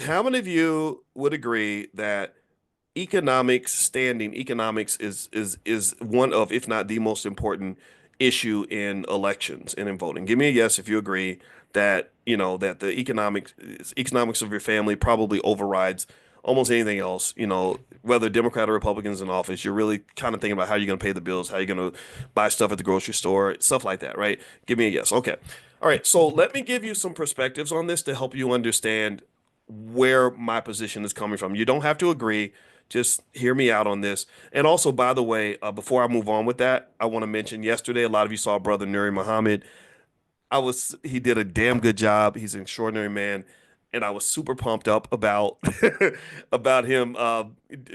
How many of you would agree that economics is one of, if not the most important issue in elections and in voting? Give me a yes if you agree that, that the economics of your family probably overrides almost anything else. Whether Democrat or Republicans in office, you're really kind of thinking about how you're going to pay the bills, how you're going to buy stuff at the grocery store, stuff like that, right? Give me a yes. Okay. All right. So let me give you some perspectives on this to help you understand where my position is coming from. You don't have to agree. Just hear me out on this. And also, by the way, before I move on with that, I want to mention yesterday, a lot of you saw Brother Nuri Muhammad. He did a damn good job. He's an extraordinary man. And I was super pumped up about, about him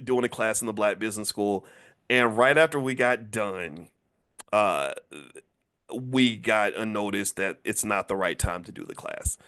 doing a class in the Black Business School. And right after we got done, uh, we got a notice that it's not the right time to do the class.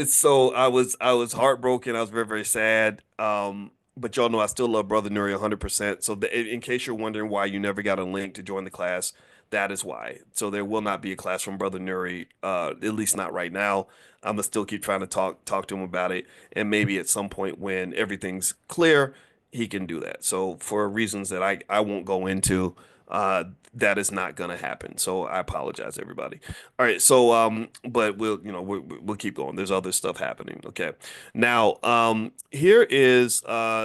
So I was heartbroken. I was very, very sad. But y'all know I still love Brother Nuri 100%. So in case you're wondering why you never got a link to join the class, that is why. So there will not be a class from Brother Nuri, at least not right now. I'm gonna still keep trying to talk to him about it, and maybe at some point when everything's clear, he can do that. So for reasons that I won't go into, that is not gonna happen. So I apologize, everybody. All right, so but we'll keep going. There's other stuff happening. Okay. Now, here is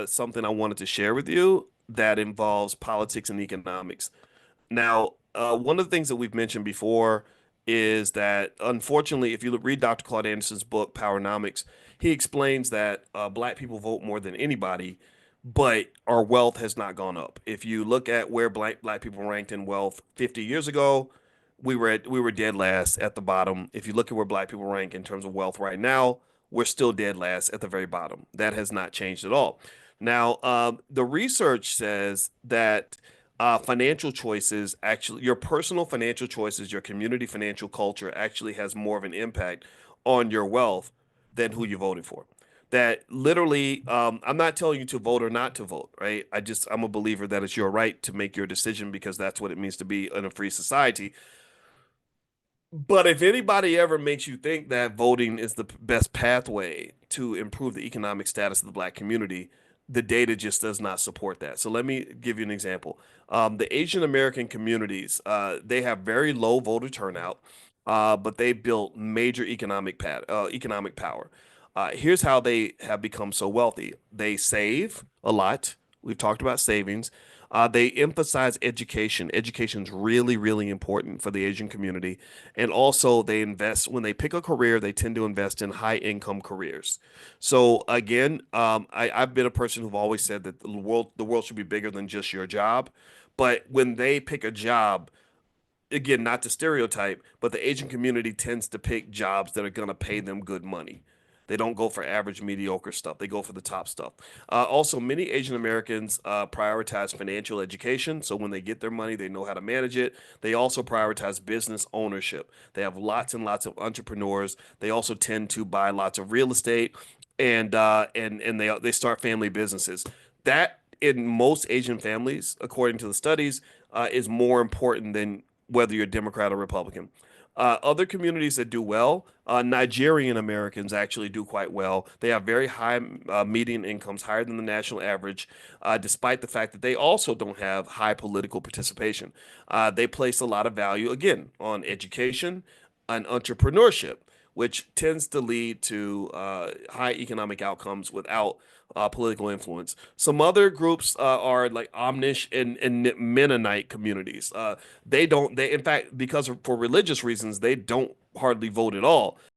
something I wanted to share with you that involves politics and economics. Now, one of the things that we've mentioned before is that unfortunately, if you read Dr. Claude Anderson's book, Powernomics, he explains that black people vote more than anybody, but our wealth has not gone up. If you look at where black people ranked in wealth 50 years ago, we were dead last at the bottom. If you look at where black people rank in terms of wealth right now, we're still dead last at the very bottom. That has not changed at all. Now, the research says that financial choices actually, your personal financial choices, your community financial culture actually has more of an impact on your wealth than who you voted for. That literally, I'm not telling you to vote or not to vote, right? I'm a believer that it's your right to make your decision because that's what it means to be in a free society. But if anybody ever makes you think that voting is the best pathway to improve the economic status of the black community, the data just does not support that. So let me give you an example. The Asian American communities, they have very low voter turnout, but they built major economic power. Here's how they have become so wealthy. They save a lot. We've talked about savings. They emphasize education. Education is really, really important for the Asian community. And also, they invest when they pick a career, they tend to invest in high income careers. So again, I've been a person who've always said that the world should be bigger than just your job. But when they pick a job, again, not to stereotype, but the Asian community tends to pick jobs that are going to pay them good money. They don't go for average, mediocre stuff. They go for the top stuff. Also, many Asian Americans prioritize financial education. So when they get their money, they know how to manage it. They also prioritize business ownership. They have lots and lots of entrepreneurs. They also tend to buy lots of real estate, and they start family businesses. That in most Asian families, according to the studies, is more important than whether you're Democrat or Republican. Other communities that do well, Nigerian Americans actually do quite well. They have very high median incomes, higher than the national average, despite the fact that they also don't have high political participation. They place a lot of value, again, on education and entrepreneurship, which tends to lead to high economic outcomes without political influence. Some other groups are like Amish and Mennonite communities. They don't, they, in fact, for religious reasons, they don't hardly vote at all.